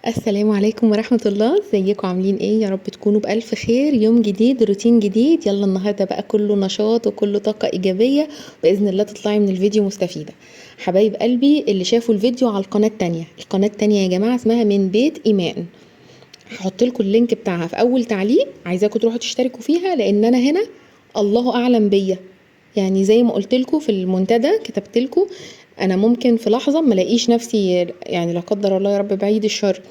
السلام عليكم ورحمة الله، ازيكم عاملين ايه؟ يا رب تكونوا بألف خير. يوم جديد، روتين جديد. يلا النهاردة بقى كله نشاط وكله طاقة إيجابية، بإذن الله تطلعي من الفيديو مستفيدة. حبايب قلبي اللي شافوا الفيديو على القناة التانية يا جماعة اسمها من بيت إيمان، هحط لكم اللينك بتاعها في أول تعليق، عايزاكم تروحوا تشتركوا فيها لأن أنا هنا الله أعلم بيا. يعني زي ما قلت لكم في المنتدى كتبت لكم انا ممكن في لحظه ما الاقيش نفسي، يعني لا قدر الله يا رب بعيد الشر،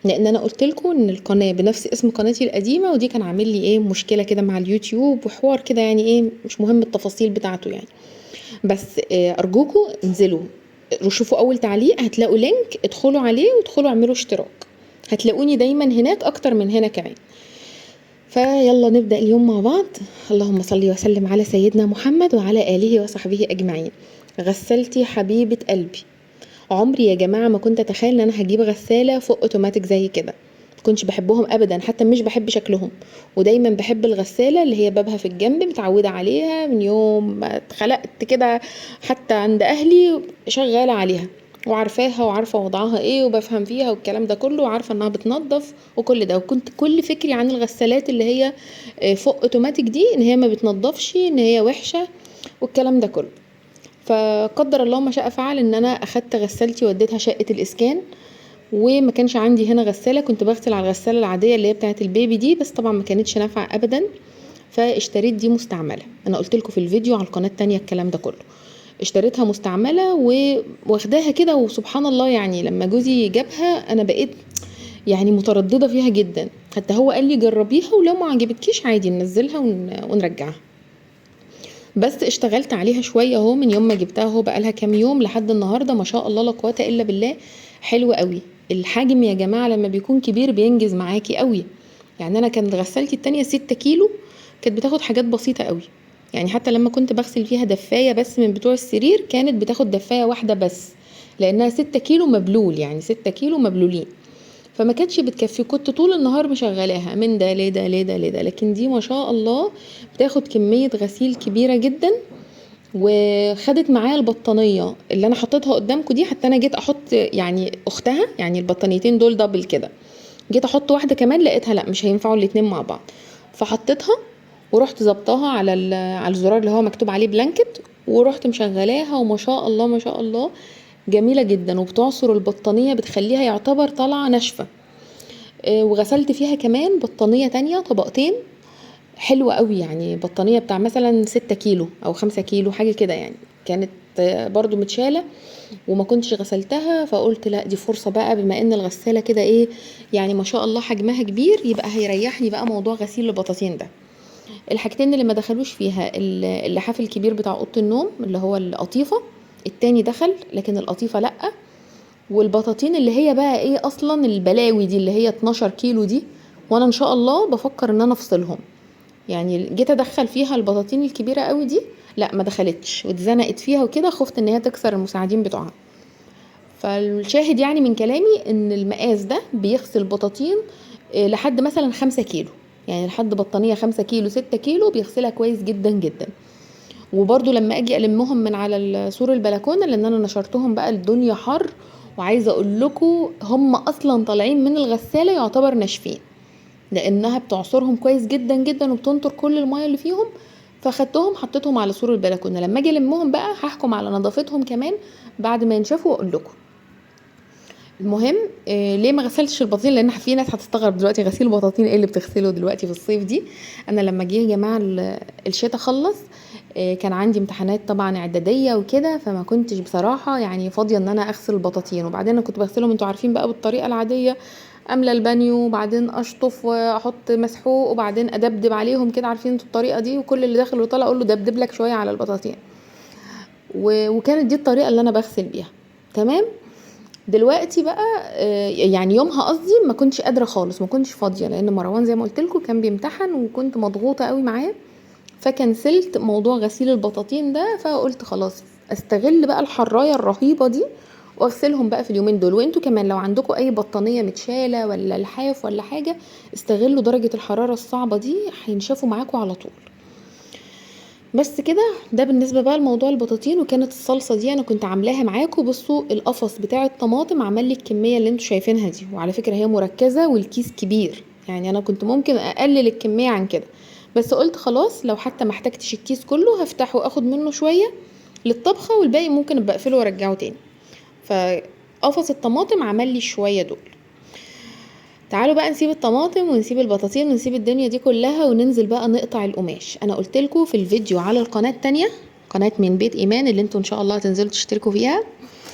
لان انا قلت لكم ان القناه بنفس اسم قناتي القديمه، ودي كان عامل لي ايه مشكله كده مع اليوتيوب وحوار كده، يعني ايه مش مهم التفاصيل بتاعته يعني. بس ارجوكم انزلوا شوفوا اول تعليق، هتلاقوا لينك ادخلوا عليه وادخلوا اعملوا اشتراك، هتلاقوني دايما هناك اكتر من هنا كمان. فيلا نبدأ اليوم مع بعض. اللهم صل وسلم على سيدنا محمد وعلى آله وصحبه أجمعين. غسلتي حبيبة قلبي، عمري يا جماعة ما كنت أتخيل إن أنا هجيب غسالة فوق أوتوماتيك زي كده. كنتش بحبهم أبدا، حتى مش بحب شكلهم، ودايما بحب الغسالة اللي هي بابها في الجنب، متعودة عليها من يوم ما اتخلقت كده، حتى عند أهلي شغالة عليها وعارفاها وعارفة وضعها ايه وبفهم فيها والكلام ده كله، وعارفة انها بتنظف وكل ده. وكنت كل فكري عن الغسالات اللي هي فوق اوتوماتيك دي ان هي ما بتنظفش، ان هي وحشة والكلام ده كله. فقدر الله ما شاء فعل ان انا اخدت غسالتي وديتها شقة الاسكان، وما كانش عندي هنا غسالة، كنت بغسل على الغسالة العادية اللي هي بتاعة البيبي دي، بس طبعا ما كانتش نافعة ابدا. فاشتريت دي مستعملة، انا قلت لكم في الفيديو على القناة التانية الكلام ده كله. اشتريتها مستعملة واخداها كده، وسبحان الله يعني لما جوزي جابها انا بقيت يعني مترددة فيها جدا، حتى هو قال لي جربيها ولو ما عجبتكيش عادي ننزلها ونرجعها. بس اشتغلت عليها شويه اهو، من يوم ما جبتها اهو بقالها كام يوم لحد النهارده، ما شاء الله لا قوه الا بالله. حلو قوي. الحجم يا جماعه لما بيكون كبير بينجز معاكي قوي. يعني انا كانت غسالتي التانية 6 كيلو، كانت بتاخد حاجات بسيطه قوي. يعني حتى لما كنت بغسل فيها دفايه بس من بتوع السرير كانت بتاخد دفايه واحده بس، لانها 6 كيلو مبلول، يعني 6 كيلو مبلولين. فما كانتش بتكفي، كنت طول النهار مشغلاها من ده لده لده لده، لكن دي ما شاء الله بتاخد كمية غسيل كبيرة جدا. وخدت معايا البطانية اللي انا حطيتها قدامكم دي، حتى انا جيت احط يعني اختها، يعني البطانيتين دول دبل كده، جيت احط واحدة كمان لقيتها لا مش هينفعوا الاتنين مع بعض، فحطيتها ورحت ظبطاها على على الزرار اللي هو مكتوب عليه بلانكت، ورحت مشغلاها وما شاء الله ما شاء الله جميلة جدا، وبتعصر البطانية بتخليها يعتبر طالعة ناشفة. وغسلت فيها كمان بطانية تانية طبقتين حلوة قوي، يعني بطانية بتاع مثلا 6 كيلو او 5 كيلو حاجة كده، يعني كانت برضو متشالة وما كنتش غسلتها، فقلت لا دي فرصة بقى بما ان الغسالة كده ايه، يعني ما شاء الله حجمها كبير، يبقى هيريحني بقى موضوع غسيل البطاطين ده. الحاجتين اللي ما دخلوش فيها اللحاف الكبير بتاع اوضه النوم اللي هو القطيفة، التاني دخل لكن القطيفة لا. والبطاطين اللي هي بقى ايه اصلا البلاوي دي اللي هي 12 كيلو دي، وانا ان شاء الله بفكر ان انا افصلهم. يعني جيت ادخل فيها البطاطين الكبيره قوي دي، لا ما دخلتش واتزنقت فيها وكده، خفت ان هي تكسر المساعدين بتوعها. فالشاهد يعني من كلامي ان المقاس ده بيغسل بطاطين لحد مثلا 5 كيلو، يعني لحد بطانيه 5 كيلو 6 كيلو بيغسلها كويس جدا جدا. وبرضو لما اجي المهم من على سور البلكونه، لان انا نشرتهم بقى الدنيا حر، وعايزه اقول لكم هم اصلا طالعين من الغساله يعتبر ناشفين، لانها بتعصرهم كويس جدا جدا وبتنطر كل الميه اللي فيهم. فاخدتهم حطيتهم على سور البلكونه، لما اجي المهم بقى هحكم على نظافتهم كمان بعد ما ينشفوا واقول لكم. المهم ليه ما غسلتش البطاطين، لان في ناس هتستغرب دلوقتي غسيل البطاطين ايه اللي بتغسله دلوقتي في الصيف دي. انا لما جه يا جماعه الشتاء خلص، كان عندي امتحانات طبعا اعداديه وكده، فما كنتش بصراحه يعني فاضيه ان انا اغسل البطاطين. وبعدين انا كنت بغسلهم انتوا عارفين بقى بالطريقه العاديه، املى البانيو وبعدين اشطف واحط مسحوق وبعدين ادبدب عليهم كده، عارفين انتوا الطريقه دي، وكل اللي داخل وطالع اقول له دبدب لك شويه على البطاطين. وكانت دي الطريقه اللي انا بغسل بيها. تمام. دلوقتي بقى يعني يومها قصدي ما كنتش قادره خالص، ما كنتش فاضيه، لان مروان زي ما قلت لكم كان بيمتحن وكنت مضغوطه قوي معاه، فكنسلت موضوع غسيل البطاطين ده. فقلت خلاص استغل بقى الحرايه الرهيبه دي واغسلهم بقى في اليومين دول. وانتوا كمان لو عندكم اي بطانيه متشاله ولا لحاف ولا حاجه، استغلوا درجه الحراره الصعبه دي هينشفوا معاكم على طول. بس كده. ده بالنسبه بقى لموضوع البطاطين. وكانت الصلصه دي انا كنت عاملاها معاكم. بصوا القفص بتاع الطماطم عمل لي الكميه اللي انتوا شايفينها دي، وعلى فكره هي مركزه والكيس كبير، يعني انا كنت ممكن اقلل الكميه عن كده، بس قلت خلاص لو حتى ما احتاجتش الكيس كله هفتحه واخد منه شويه للطبخه، والباقي ممكن ابقى اقفله وارجعه تاني. فقفص الطماطم عمل لي شويه دول. تعالوا بقى نسيب الطماطم ونسيب البطاطين ونسيب الدنيا دي كلها وننزل بقى نقطع القماش. انا قلت لكم في الفيديو على القناه التانية، قناه من بيت ايمان، اللي انتوا ان شاء الله هتنزلوا تشتركوا فيها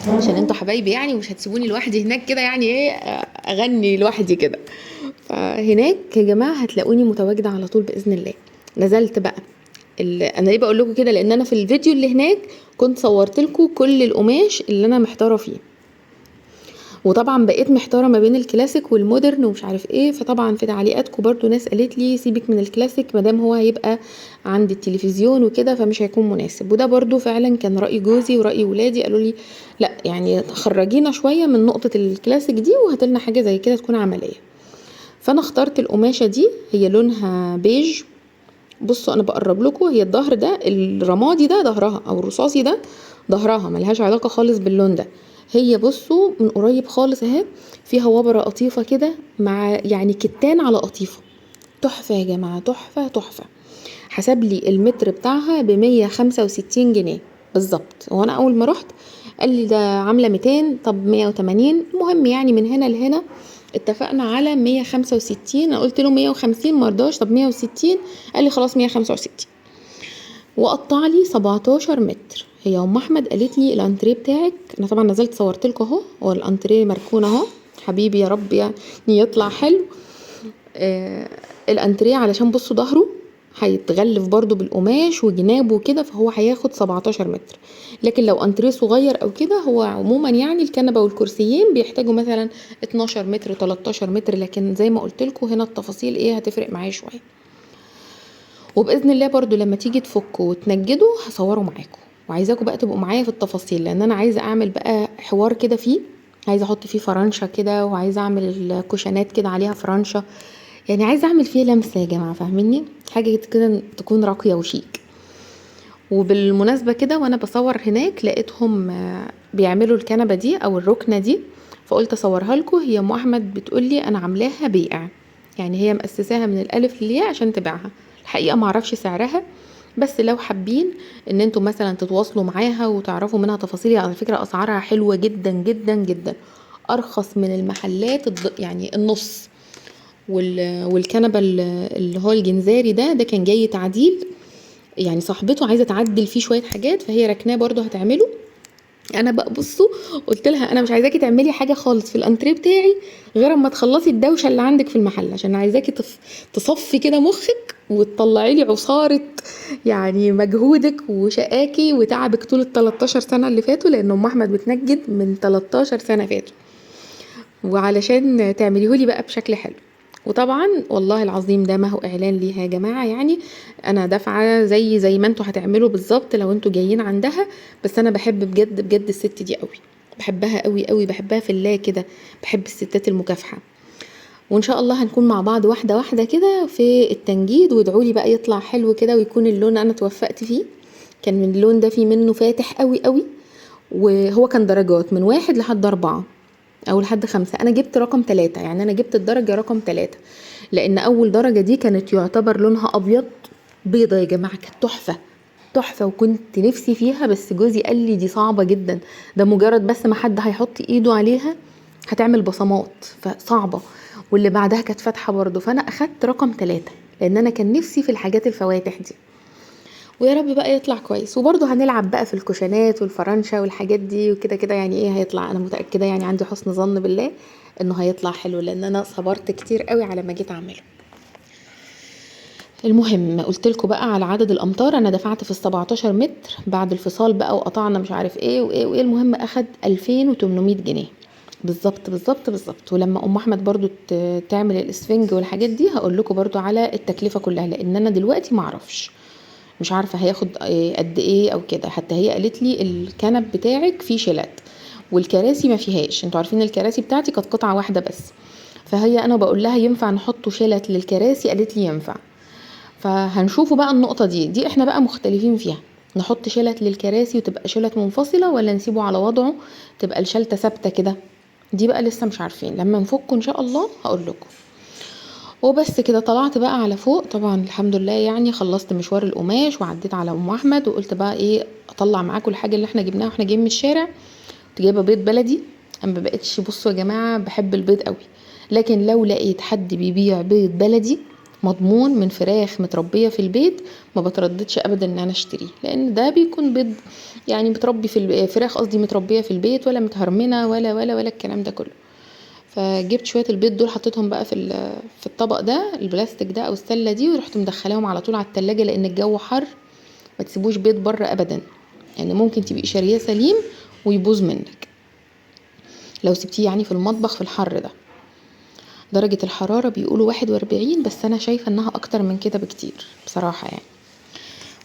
عشان انتوا حبايبي يعني، ومش هتسيبوني لوحدي هناك كده، يعني ايه اغني لوحدي كده. فهناك يا جماعه هتلاقوني متواجده على طول باذن الله. نزلت بقى انا ليه بقول لكم كده؟ لان انا في الفيديو اللي هناك كنت صورت لكم كل القماش اللي انا محتاره فيه، وطبعا بقيت محتاره ما بين الكلاسيك والمودرن ومش عارف ايه. فطبعا في تعليقاتكم برضو ناس قالت لي سيبك من الكلاسيك مادام هو هيبقى عند التلفزيون وكده فمش هيكون مناسب، وده برضو فعلا كان راي جوزي وراي ولادي. قالوا لي لا يعني خرجينا شويه من نقطه الكلاسيك دي وهاتلنا حاجه زي كده تكون عمليه. فانا اخترت القماشه دي، هي لونها بيج. بصوا انا بقرب لكم، هي الظهر ده الرمادي ده ظهرها، او الرصاصي ده ظهرها، ملهاش علاقه خالص باللون ده. هي بصوا من قريب خالص اهي، فيها وبره قطيفه كده مع يعني كتان على قطيفه. تحفه يا جماعه، تحفه تحفه. حسب لي المتر بتاعها ب165 جنيه بالظبط. وانا اول ما رحت قال لي ده عامله 200، طب 180، المهم يعني من هنا لهنا اتفقنا على 165. انا قلت له 150 مرضاش، طب 160، قال لي خلاص 165. وقطع لي 17 متر. هي ام احمد قالت لي الانتريه بتاعك، انا طبعا نزلت صورت لكم اهو، هو الانتريه مركون اهو حبيبي، يا رب يعني يطلع حلو. الانتريه علشان بصوا ظهره هيتغلف برضو بالقماش وجنابه وكده، فهو هياخد 17 متر. لكن لو انتريه صغير او كده، هو عموما يعني الكنبه والكرسيين بيحتاجوا مثلا 12 متر 13 متر، لكن زي ما قلت لكم هنا التفاصيل ايه هتفرق معايا شويه. وباذن الله برضو لما تيجي تفكوا وتنجدوا هصوره معاكم، وعايزاكم بقى تبقوا معايا في التفاصيل، لان انا عايزه اعمل بقى حوار كده فيه، عايزه احط فيه فرنشه كده، وعايزه اعمل الكوشنات كده عليها فرنشه، يعني عايزه اعمل فيه لمسه يا جماعه، فاهميني؟ حاجه كده تكون راقيه وشيك. وبالمناسبه كده وانا بصور هناك لقيتهم بيعملوا الكنبه دي او الركنه دي، فقلت اصورها لكم. هي ام احمد بتقول لي انا عاملاها بيع، يعني هي مؤسساها من الالف للياء عشان تبيعها. الحقيقه ما اعرفش سعرها، بس لو حابين ان انتم مثلا تتواصلوا معاها وتعرفوا منها تفاصيل، على فكره اسعارها حلوه جدا جدا جدا، ارخص من المحلات يعني النص. والكنبه اللي هو الجنزاري ده كان جاي تعديل، يعني صاحبته عايزه تعدل فيه شويه حاجات، فهي ركناه برضو هتعمله. انا بقى بصوا قلت لها انا مش عايزاكي تعملي حاجه خالص في الانتريه بتاعي غير اما تخلصي الدوشه اللي عندك في المحل، عشان عايزاكي تصفي كده مخك وتطلعي لي عصاره يعني مجهودك وشقاكي وتعبك طول ال 13 سنه اللي فاتوا، لان ام احمد بتنجد من 13 سنه فاتوا، وعلشان تعمليهولي بقى بشكل حلو. وطبعا والله العظيم ده ما هو اعلان ليها يا جماعه، يعني انا دافعه زي ما انتوا هتعملوا بالظبط لو انتوا جايين عندها. بس انا بحب بجد بجد الست دي قوي، بحبها قوي قوي، بحبها في الله كده، بحب الستات المكافحه. وان شاء الله هنكون مع بعض واحده واحده كده في التنجيد، وادعولي بقى يطلع حلو كده ويكون اللون انا توفقت فيه. كان من اللون ده في منه فاتح قوي قوي، وهو كان درجات من 1 لحد 4 او لحد 5. انا جبت رقم 3، يعني انا جبت الدرجة رقم 3، لان اول درجة دي كانت يعتبر لونها ابيض بيضة يا جماعة، كانت تحفة تحفة، وكنت نفسي فيها، بس جوزي قال لي دي صعبة جدا، ده مجرد بس ما حد هيحط ايده عليها هتعمل بصمات، فصعبة. واللي بعدها كانت فاتحة برضو، فانا اخدت رقم 3 لان انا كان نفسي في الحاجات الفواتح دي. ويا رب بقى يطلع كويس. وبرضه هنلعب بقى في الكوشنات والفرنشة والحاجات دي وكده كده، يعني ايه هيطلع، انا متأكدة يعني عندي حسن ظن بالله انه هيطلع حلو، لان انا صبرت كتير قوي على ما جيت اعمله. المهم قلت لكم بقى على عدد الامتار، انا دفعت في ال17 متر بعد الفصال بقى وقطعنا مش عارف ايه وايه وايه، المهم اخد 2800 جنيه بالظبط بالظبط بالظبط. ولما ام احمد برضو تعمل الاسفنج والحاجات دي هقول لكم برضو على التكلفة كلها، لان انا دلوقتي معرفش، مش عارفه هياخد قد ايه او كده. حتى هي قالت لي الكنب بتاعك فيه شلات والكراسي ما فيهاش، انتوا عارفين الكراسي بتاعتي كانت قطعه واحده بس، فهي انا بقول لها ينفع نحط شلت للكراسي؟ قالت لي ينفع. فهنشوفوا بقى النقطة دي احنا بقى مختلفين فيها، نحط شلت للكراسي وتبقى شلت منفصلة ولا نسيبه على وضعه تبقى الشلتة ثابتة كده. دي بقى لسه مش عارفين، لما نفكه ان شاء الله هقول لكم. وبس كده طلعت بقى على فوق، طبعا الحمد لله يعني خلصت مشوار القماش وعديت على ام احمد وقلت بقى ايه اطلع معاكم الحاجه اللي احنا جبناها واحنا جايين من الشارع. كنت جايبه بيض بلدي، انا ما بقتش بصوا يا جماعه بحب البيض قوي، لكن لو لقيت حد بيبيع بيض بلدي مضمون من فراخ متربيه في البيت ما بترددش ابدا ان انا اشتريه، لان ده بيكون بيض يعني متربي في فراخ قصدي متربيه في البيت ولا متهرمنه ولا الكلام ده كله. فجبت شويه البيض دول حطيتهم بقى في الطبق ده البلاستيك ده او السله دي، ورحت مدخلاهم على طول على التلاجة لان الجو حر. ما تسيبوش بيض بره ابدا، يعني ممكن تبقي شاريه سليم ويبوظ منك لو سبتيه يعني في المطبخ في الحر ده. درجه الحراره بيقولوا 41، بس انا شايفه انها اكتر من كده بكتير بصراحه يعني.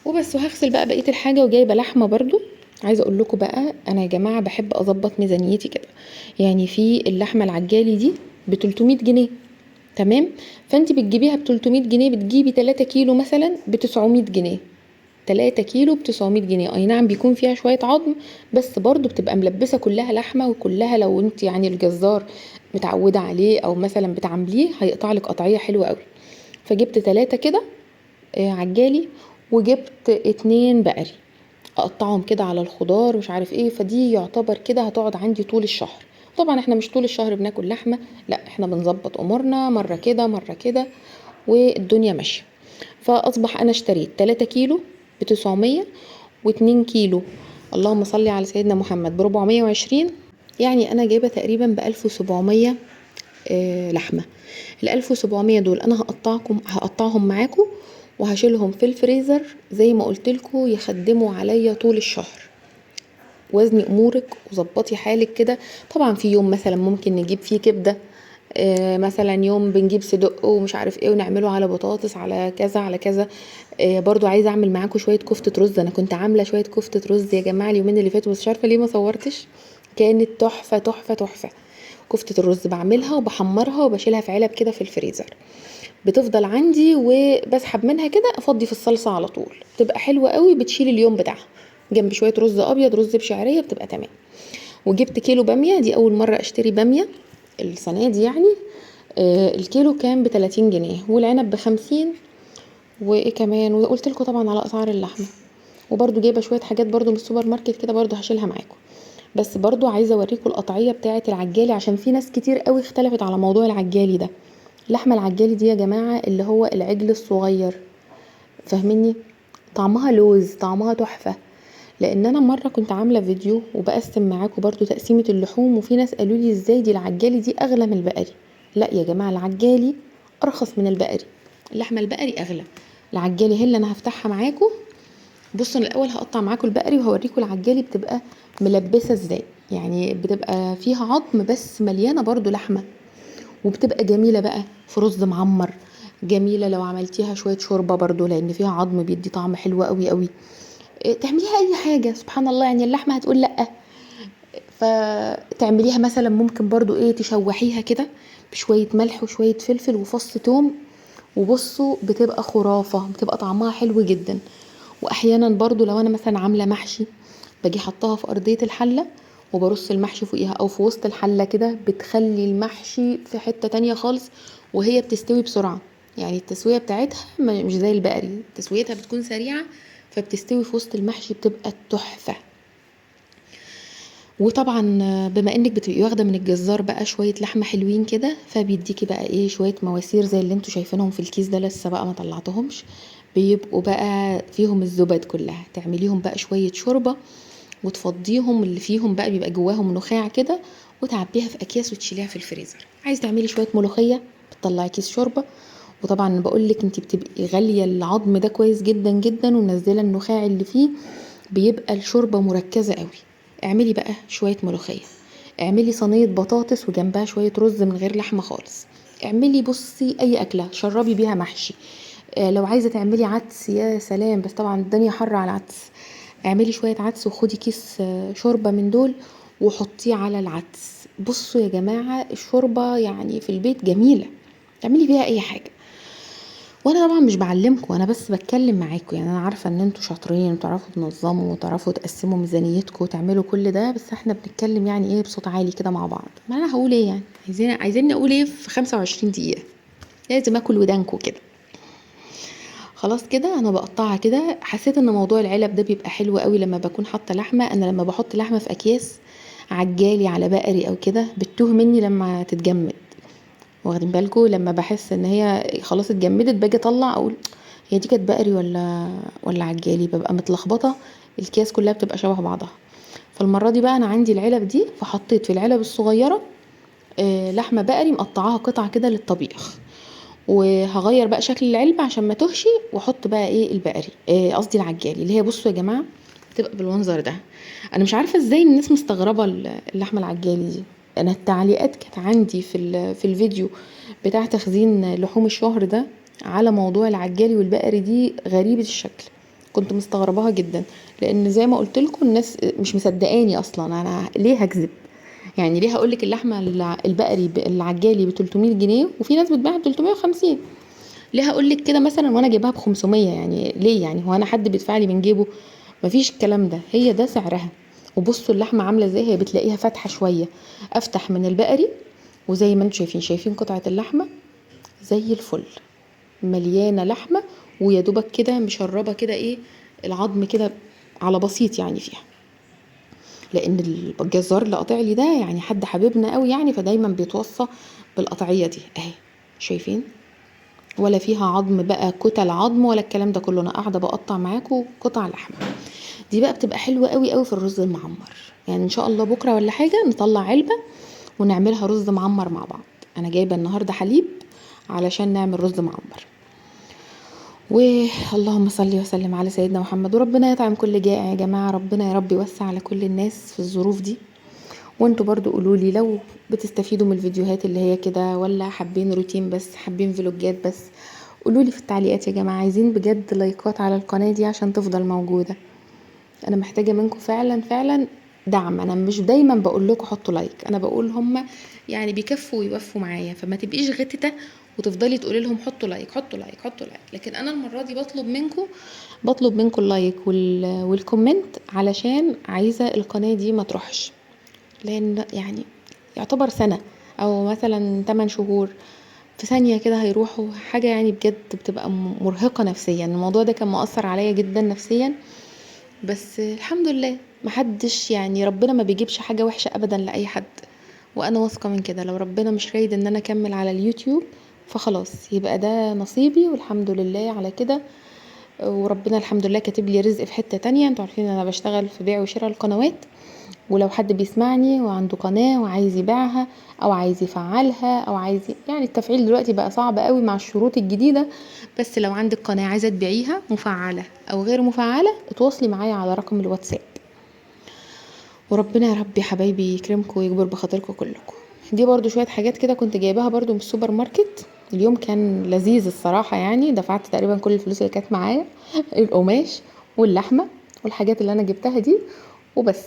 وبس، وهغسل بقى بقيه الحاجه، وجايبه لحمه برضو. عايزه اقول لكم بقى انا يا جماعه بحب اظبط ميزانيتي كده، يعني في اللحمه العجالي دي ب 300 جنيه، تمام؟ فانت بتجيبيها ب 300 جنيه، بتجيبي 3 كيلو مثلا ب 900 جنيه. 3 كيلو ب 900 جنيه، اي نعم بيكون فيها شويه عظم بس برضو بتبقى ملبسه كلها لحمه، وكلها لو انت يعني الجزار متعوده عليه او مثلا بتعامليه هيقطع لك قطعيه حلوه قوي. فجبت 3 كده عجالي، وجبت 2 بقري اقطعهم كده على الخضار مش عارف ايه، فدي يعتبر كده هتقعد عندي طول الشهر. طبعا احنا مش طول الشهر بناكل لحمه، لا احنا بنظبط امورنا مره كده مره كده والدنيا ماشيه. فاصبح انا اشتريت 3 كيلو ب 900، و2 كيلو اللهم صل على سيدنا محمد ب 420، يعني انا جايبه تقريبا ب 1700 لحمه. ال 1700 دول انا هقطعهم معاكم وهشيلهم في الفريزر زي ما قلت لكم يخدموا عليا طول الشهر. وزني امورك وظبطي حالك كده. طبعا في يوم مثلا ممكن نجيب فيه كبده، مثلا يوم بنجيب صدق ومش عارف ايه ونعمله على بطاطس على كذا على كذا. برضو عايزه اعمل معاكم شويه كفته رز، انا كنت عامله شويه كفته رز يا جماعه اليومين اللي فاتوا بس مش عارفه ليه ما صورتش، كانت تحفه تحفه تحفه. كفته الرز بعملها وبحمرها وبشيلها في علب كده في الفريزر، بتفضل عندي وبسحب منها كده افضي في الصلصه على طول، بتبقى حلوه قوي بتشيل اليوم بتاعها جنب شويه رز ابيض رز بشعريه بتبقى تمام. وجبت كيلو باميه، دي اول مره اشتري باميه السنه دي يعني. الكيلو كان ب30 جنيه والعنب ب50. وايه كمان، وقلت لكم طبعا على اسعار اللحمه. وبرده جايبه شويه حاجات برده من السوبر ماركت كده برده هشيلها معاكم. بس برضو عايزه اوريكم القطعيه بتاعه العجالي عشان في ناس كتير قوي اختلفت على موضوع العجالي ده. اللحمه العجالي دي يا جماعه اللي هو العجل الصغير، فاهميني؟ طعمها لوز، طعمها تحفه. لان انا مره كنت عامله فيديو وبقسم معاكم برضو تقسيمه اللحوم، وفي ناس قالوا لي ازاي دي العجالي دي اغلى من البقري. لا يا جماعه العجالي ارخص من البقري، اللحمه البقري اغلى. العجالي هي اللي انا هفتحها معاكم. بصوا انا الاول هقطع معاكم البقري وهوريكم العجالي بتبقى ملبسه ازاي، يعني بتبقى فيها عظم بس مليانه برضو لحمه، وبتبقى جميله بقى في رز معمر، جميله لو عملتيها شويه شوربه برضو لان فيها عظم بيدي طعم حلو قوي قوي. تعمليها اي حاجه سبحان الله، يعني اللحمه هتقول لا. فتعمليها مثلا ممكن برضو ايه تشوحيها كده بشويه ملح وشويه فلفل وفص توم، وبصوا بتبقى خرافه، بتبقى طعمها حلو جدا. واحيانا برضو لو انا مثلا عامله محشي باجي حطها في ارضيه الحله وبرص المحشي فوقيها او في وسط الحله كده، بتخلي المحشي في حته تانية خالص وهي بتستوي بسرعه. يعني التسويه بتاعتها مش زي البقري، تسويتها بتكون سريعه فبتستوي في وسط المحشي بتبقى تحفه. وطبعا بما انك بتبقي واخده من الجزار بقى شويه لحمه حلوين كده، فبيديكي بقى ايه شويه مواسير زي اللي انتوا شايفينهم في الكيس ده، لسه بقى ما طلعتهمش. بيبقوا بقى فيهم الزبد كلها، تعمليهم بقى شويه شوربه وتفضيهم، اللي فيهم بقى بيبقى جواهم نخاع كده، وتعبيها في اكياس وتشيليها في الفريزر. عايز تعملي شويه ملوخيه بتطلعي كيس شوربه. وطبعا بقول لك انت بتبقي غاليه العظم ده كويس جدا جدا ومنزله النخاع اللي فيه، بيبقى الشوربه مركزه قوي. اعملي بقى شويه ملوخيه، اعملي صينيه بطاطس وجنبها شويه رز من غير لحمه خالص. اعملي بصي اي اكله شربي بيها محشي. لو عايزه تعملي عدس يا سلام، بس طبعا الدنيا حر على العدس. اعملي شويه عدس وخدي كيس شوربه من دول وحطيه على العدس. بصوا يا جماعه الشوربه يعني في البيت جميله، تعملي بيها اي حاجه. وانا طبعا مش بعلمكم، انا بس بتكلم معاكم. يعني انا عارفه ان انتوا شاطرين وتعرفوا تنظموا وتعرفوا تقسموا ميزانيتكم وتعملوا كل ده، بس احنا بنتكلم يعني ايه بصوت عالي كده مع بعض. ما انا هقول ايه يعني؟ عايزين اقول ايه في 25 دقيقه؟ لازم اكل ودانكم كده. خلاص كده انا بقطعها كده. حسيت ان موضوع العلب ده بيبقى حلو قوي لما بكون حاطه لحمه. انا لما بحط لحمه في اكياس عجالي على بقري او كده بتوه مني لما تتجمد. واخدين بالكم؟ لما بحس ان هي خلاص اتجمدت باجي اطلع اقول هي دي كانت بقري ولا عجالي، ببقى متلخبطه. الكيس كلها بتبقى شبه بعضها. فالمره دي بقى انا عندي العلب دي، فحطيت في العلب الصغيره لحمه بقري مقطعاها قطع كده للطبيخ. وهغير بقى شكل العلبة عشان ما تهشي، واحط بقى ايه البقري، قصدي العجالي، اللي هي بصوا يا جماعة بتبقى بالمنظر ده. انا مش عارفة ازاي الناس مستغربة اللحمة العجالي دي. انا التعليقات كانت عندي في الفيديو بتاع تخزين لحوم الشهر ده على موضوع العجالي والبقري دي غريبة الشكل. كنت مستغرباها جدا، لان زي ما قلت لكم الناس مش مصدقاني اصلا. انا ليه هكذب؟ يعني ليه هقولك اللحمه البقري العجالي ب 300 جنيه وفي ناس بتبيعها ب 350؟ ليه هقولك كده مثلا وانا جايبها ب 500؟ يعني ليه؟ يعني هو انا حد بيدفع لي من جيبه؟ مفيش الكلام ده، هي ده سعرها. وبصوا اللحمه عامله ازاي، هي بتلاقيها فاتحه شويه، افتح من البقري. وزي ما انتم شايفين قطعه اللحمه زي الفل، مليانه لحمه. ويا دوبك كده مشربه كده ايه العظم كده على بسيط يعني فيها. لان الجزار اللي قاطع لي ده يعني حد حبيبنا قوي يعني، فدايما بيتوصى بالقطعيه دي اهي. شايفين؟ ولا فيها عظم بقى كتل عظم ولا الكلام ده كله، انا قاعده بقطع معاكم قطع لحمه. دي بقى بتبقى حلوه قوي قوي في الرز المعمر. يعني ان شاء الله بكره ولا حاجه نطلع علبه ونعملها رز معمر مع بعض. انا جايبه النهارده حليب علشان نعمل رز معمر. واللهم صل وسلم على سيدنا محمد. وربنا يطعم كل جائع يا جماعه، ربنا يا رب يوسع على كل الناس في الظروف دي. وانتوا برضو قولولي لو بتستفيدوا من الفيديوهات اللي هي كده، ولا حابين روتين بس، حابين فلوجات بس. قولولي في التعليقات يا جماعة. عايزين بجد لايكات على القناة دي عشان تفضل موجودة. انا محتاجة منكم فعلا فعلا دعم. انا مش دايما بقول لكم حطوا لايك، انا بقول هما يعني بيكفوا ويوفوا معايا، فما تبقيش غتتة وتفضلي تقولي لهم حطوا لايك حطوا لايك حطوا لايك. لكن انا المرة دي بطلب منكم اللايك والكومنت، علشان عايزة القناة دي ما تروحش. لان يعني يعتبر سنة او مثلا 8 شهور في ثانية كده هيروحوا. حاجة يعني بجد بتبقى مرهقة نفسيا. الموضوع ده كان مؤثر عليا جدا نفسيا، بس الحمد لله محدش يعني ربنا ما بيجيبش حاجة وحشة ابدا لأي حد. وانا واثقة من كده. لو ربنا مش رايد ان انا اكمل على اليوتيوب فخلاص يبقى ده نصيبي، والحمد لله على كده. وربنا الحمد لله كاتب لي رزق في حتة تانية. انتوا عارفين انا بشتغل في بيع وشراء القنوات. ولو حد بيسمعني وعنده قناة وعايز يبيعها او عايز يفعلها او عايز يعني التفعيل دلوقتي بقى صعب قوي مع الشروط الجديدة. بس لو عندك قناة عايزة تبيعيها مفعلة او غير مفعلة اتواصلي معايا على رقم الواتساب. وربنا يا رب يا حبايبي يكرمكم ويجبر بخاطركم كلكم. دي برضو شوية حاجات كده كنت جايباها برضو من السوبر ماركت. اليوم كان لذيذ الصراحة يعني. دفعت تقريبا كل الفلوس اللي كانت معايا القماش واللحمة والحاجات اللي انا جبتها دي وبس.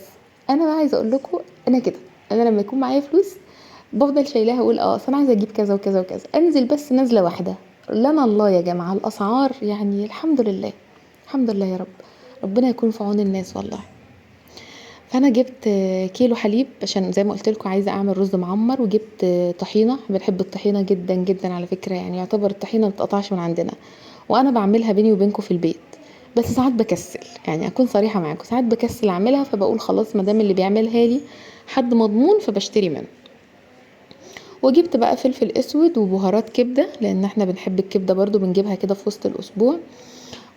انا بقى عايزه اقول لكم انا كده، انا لما يكون معايا فلوس بفضل شايلاها اقول اصل انا عايزه اجيب كذا وكذا وكذا، انزل بس نزله واحده. لنا الله يا جماعه الاسعار يعني الحمد لله. الحمد لله يا رب. ربنا يكون في عون الناس والله. فانا جبت كيلو حليب عشان زي ما قلت لكم عايزه اعمل رز معمر. وجبت طحينه، بنحب الطحينه جدا جدا على فكره. يعني يعتبر الطحينه ما بتقطعش من عندنا، وانا بعملها بيني وبينكم في البيت. بس ساعات بكسل، يعني اكون صريحه معاكم، ساعات بكسل اعملها. فبقول خلاص ما دام اللي بيعملها لي حد مضمون فبشتري منه. وجبت بقى فلفل اسود وبهارات كبده، لان احنا بنحب الكبده برضو بنجيبها كده في وسط الاسبوع.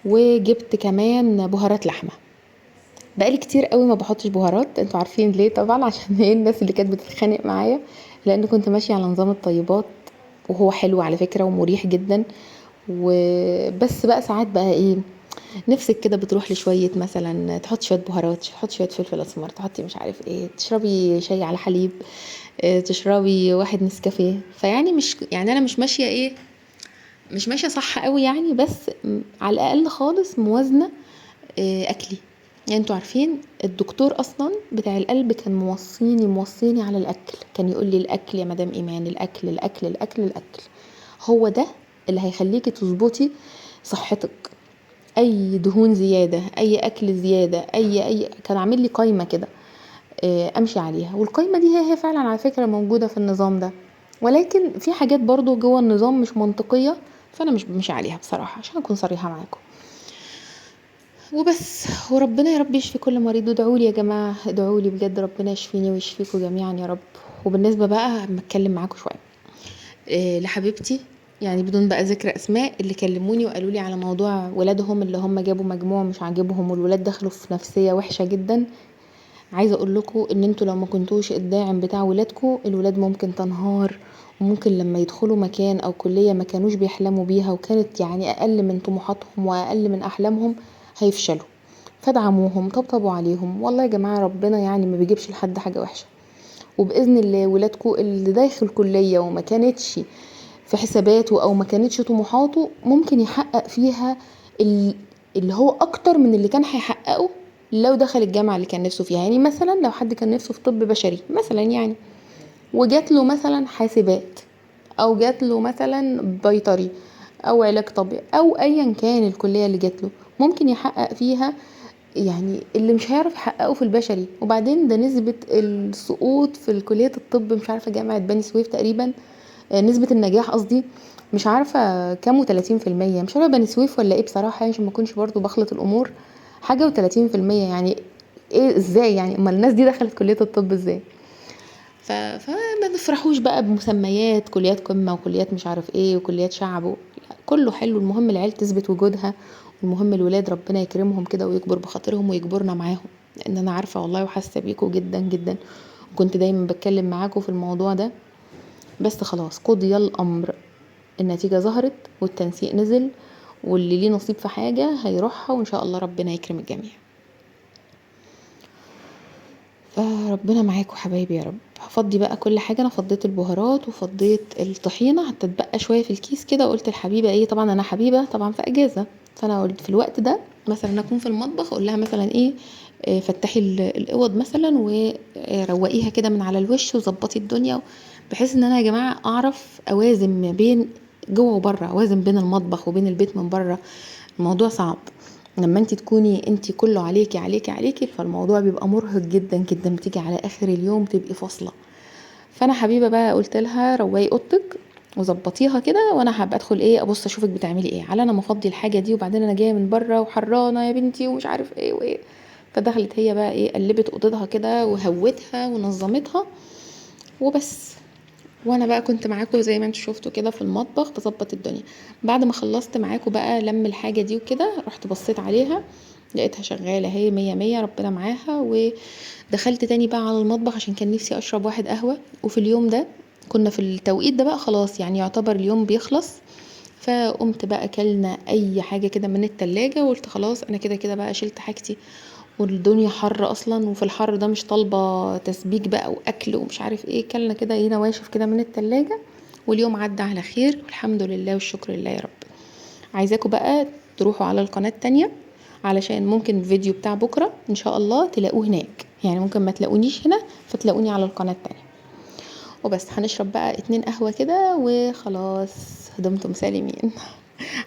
وجبت كمان بهارات لحمه. بقالي كتير قوي ما بحطش بهارات. انتوا عارفين ليه طبعا؟ عشان ايه؟ الناس اللي كانت بتتخانق معايا. لان كنت ماشيه على نظام الطيبات، وهو حلو على فكره ومريح جدا. وبس بقى ساعات بقى ايه نفسك كده بتروح لشويه، مثلا تحط شويه بهارات، تحط شويه فلفل اسمر، تحطي مش عارف ايه، تشربي شاي على حليب، تشربي واحد نسكافيه. فيعني مش يعني انا مش ماشيه ايه، مش ماشيه صح قوي يعني. بس على الاقل خالص موازنه اكلي. يعني انتوا عارفين الدكتور اصلا بتاع القلب كان موصيني على الاكل. كان يقول لي الاكل يا مدام ايمان، الاكل الاكل الاكل الاكل. هو ده اللي هيخليكي تظبطي صحتك. اي دهون زياده، اي اكل زياده، اي كان عامل لي قايمه كده امشي عليها، والقايمه دي هي فعلا على فكره موجوده في النظام ده، ولكن في حاجات برضو جوه النظام مش منطقيه، فانا مش عليها بصراحه عشان اكون صريحه معاكم. وبس، وربنا يا رب يشفي كل مريض، وادعوا لي يا جماعه، ادعوا لي بجد ربنا يشفيني ويشفيكم جميعا يا رب. وبالنسبه بقى اما اتكلم معاكم شويه لحبيبتي، يعني بدون بقى ذكر اسماء، اللي كلموني وقالوا لي على موضوع ولادهم اللي هم جابوا مجموع مش عاجبهم والولاد دخلوا في نفسيه وحشه جدا. عايزه اقول لكم ان انتوا لو ما كنتوش الداعم بتاع ولادكم، الولاد ممكن تنهار، وممكن لما يدخلوا مكان او كليه ما كانوش بيحلموا بيها وكانت يعني اقل من طموحاتهم واقل من احلامهم، هيفشلوا. فادعموهم، طبطبوا عليهم، والله يا جماعه ربنا يعني ما بيجيبش لحد حاجه وحشه. وباذن الله ولادكم اللي داخل كليه وما كانتش في حساباته او ما كانتش طموحاته، ممكن يحقق فيها اللي هو اكتر من اللي كان هيحققه لو دخل الجامعه اللي كان نفسه فيها. يعني مثلا لو حد كان نفسه في طب بشري مثلا، يعني وجات له مثلا حاسبات، او جات له مثلا بيطري، او علاج طبيعي، او ايا كان الكليه اللي جات له، ممكن يحقق فيها يعني اللي مش هيعرف يحققه في البشري. وبعدين ده نسبة السقوط في الكلية الطب، مش عارفة جامعة بني سويف تقريبا، نسبة النجاح قصدي، مش عارفة كام و30%، مش عارفة بني سويف ولا ايه بصراحة، يعني عشان ما اكونش برضو بخلط الامور، حاجة و30%، يعني ايه ازاي يعني؟ اما الناس دي دخلت كلية الطب ازاي؟ فما نفرحوش بقى بمسميات كليات قمة وكليات مش عارف ايه وكليات شعب لا، كله حلو، المهم العيال تثبت وجودها، والمهم الولاد ربنا يكرمهم كده ويكبر بخاطرهم ويجبرنا معاهم، لان انا عارفة والله وحاسة بيكم جدا جدا، وكنت دايما بتكلم معاكم في الموضوع ده. بس خلاص قضي الامر، النتيجة ظهرت والتنسيق نزل، واللي ليه نصيب في حاجة هيروحها وان شاء الله ربنا يكرم الجميع. فربنا معاكم حبايبي يا رب. هفضي بقى كل حاجه، انا فضيت البهارات وفضيت الطحينه، هتتبقى شويه في الكيس كده، وقلت الحبيبه ايه، طبعا انا حبيبه طبعا في اجازه، فانا قلت في الوقت ده مثلا اكون في المطبخ اقول لها مثلا ايه فتحي الاوض مثلا وروقيها كده من على الوش وظبطي الدنيا، بحيث ان انا يا جماعه اعرف اوازن ما بين جوه وبره، اوازن بين المطبخ وبين البيت من بره. الموضوع صعب لما انت تكوني انت كله عليكي عليكي عليكي، فالموضوع بيبقى مرهق جدا جدا، بتيجي على اخر اليوم تبقي فاصله. فانا حبيبه بقى قلت لها روقي اوضتك وظبطيها كده، وانا هبقى ادخل ايه ابص اشوفك بتعملي ايه، على انا مفضي الحاجه دي، وبعدين انا جايه من بره وحرانه يا بنتي ومش عارف ايه وايه. فدخلت هي بقى ايه، قلبت اوضتها كده وهوتها ونظمتها وبس، وانا بقى كنت معاكم زي ما انتوا شفتوا كده في المطبخ بظبط الدنيا. بعد ما خلصت معاكم بقى لم الحاجه دي وكده، رحت بصيت عليها لقيتها شغاله اهي مية مية، ربنا معاها. ودخلت تاني بقى على المطبخ عشان كان نفسي اشرب واحد قهوه، وفي اليوم ده كنا في التوقيت ده بقى خلاص يعني يعتبر اليوم بيخلص، فقمت بقى اكلنا اي حاجه كده من التلاجة، وقلت خلاص انا كده كده بقى شلت حاجتي، والدنيا حر اصلا، وفي الحر ده مش طالبه تسبيك بقى واكل ومش عارف ايه، كلنا كده ايه نواشف كده من التلاجة، واليوم عدى على خير والحمد لله والشكر لله يا رب. عايزاكم بقى تروحوا على القناه التانية، علشان ممكن الفيديو بتاع بكره ان شاء الله تلاقوه هناك، يعني ممكن ما تلاقونيش هنا فتلاقوني على القناه التانية. وبس هنشرب بقى 2 قهوه كده وخلاص، دمتم سالمين.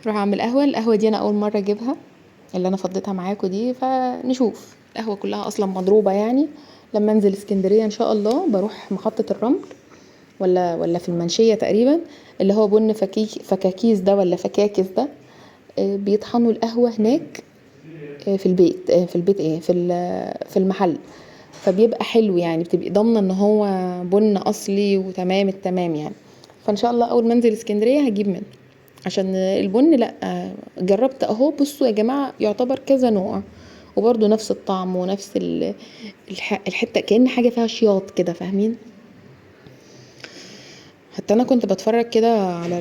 اروح اعمل قهوه، القهوه دي انا اول مره اجيبها اللي انا فضيتها معاكم دي، فنشوف القهوه كلها اصلا مضروبه يعني. لما انزل اسكندريه ان شاء الله بروح محطه الرمل ولا في المنشيه تقريبا، اللي هو بن فكاكيس ده ولا فكاكس ده، بيطحنوا القهوه هناك في البيت في البيت ايه في المحل، فبيبقى حلو يعني، بتبقي ضامنه ان هو بن اصلي وتمام التمام يعني. فان شاء الله اول ما انزل اسكندريه هجيب منه، عشان البن لا جربت اهو، بصوا يا جماعه يعتبر كذا نوع وبرده نفس الطعم ونفس الحته، كأن حاجه فيها شياط كده، فاهمين؟ حتى انا كنت بتفرج كده على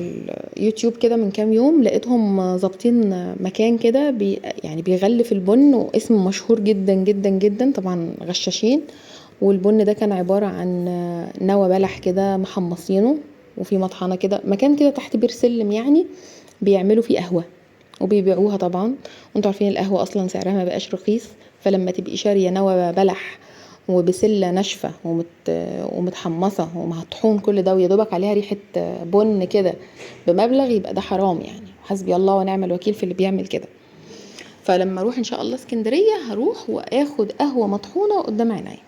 اليوتيوب كده من كام يوم، لقيتهم ظابطين مكان كده يعني بيغلف البن، واسم مشهور جدا جدا جدا، طبعا غشاشين. والبن ده كان عبارة عن نوى بلح كده محمصينه، وفي مطحنة كده مكان كده تحت بير سلم يعني، بيعملوا فيه قهوة وبيبيعوها طبعا. وانتوا عارفين القهوة اصلا سعرها ما بقاش رخيص، فلما تبقي شارية نوى بلح وبسله ناشفه ومتحمصه ومطحون كل ده، ويا دوبك عليها ريحه بن كده بمبلغ، يبقى ده حرام يعني. حسبي الله ونعم الوكيل في اللي بيعمل كده. فلما اروح ان شاء الله اسكندريه هروح واخد قهوه مطحونه قدام عينيا.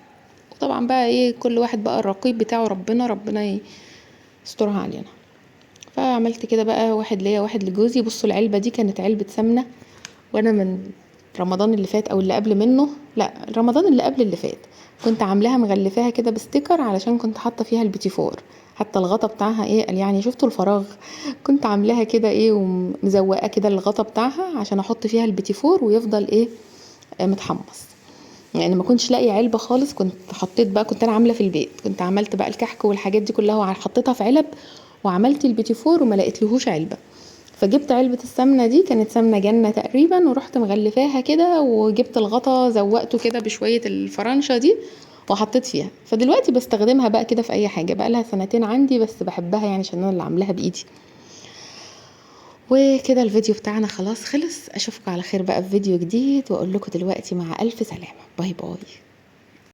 وطبعا بقى ايه، كل واحد بقى الرقيب بتاعه ربنا يسترها علينا. فعملت كده بقى، واحد ليا واحد لجوزي. بصوا العلبه دي كانت علبه سمنه، وانا من رمضان اللي فات او اللي قبل منه، لا رمضان اللي قبل اللي فات، كنت عاملاها مغلفاها كده بستيكر علشان كنت حاطه فيها البيتي فور. حتى الغطا بتاعها ايه، قال يعني شفتوا الفراغ، كنت عاملاها كده ايه ومزوقه كده الغطا بتاعها عشان احط فيها البيتي فور ويفضل ايه متحمص. يعني ما كنتش لاقي علبه خالص، كنت حطيت بقى، كنت انا عامله في البيت، كنت عملت بقى الكحك والحاجات دي كلها وحطيتها في علب، وعملت البيتي فور وما لقيتلهوش علبه. فجبت علبة السمنة دي، كانت سمنة جنة تقريبا، ورحت مغلفاها كده، وجبت الغطا زوقته كده بشوية الفرنشة دي وحطيت فيها. فدلوقتي بستخدمها بقى كده في اي حاجة، بقى لها سنتين عندي، بس بحبها يعني عشان انا اللي عاملاها بايدي. وكده الفيديو بتاعنا خلاص خلص. اشوفكم على خير بقى في فيديو جديد، واقول لكم دلوقتي مع الف سلامة، باي باي.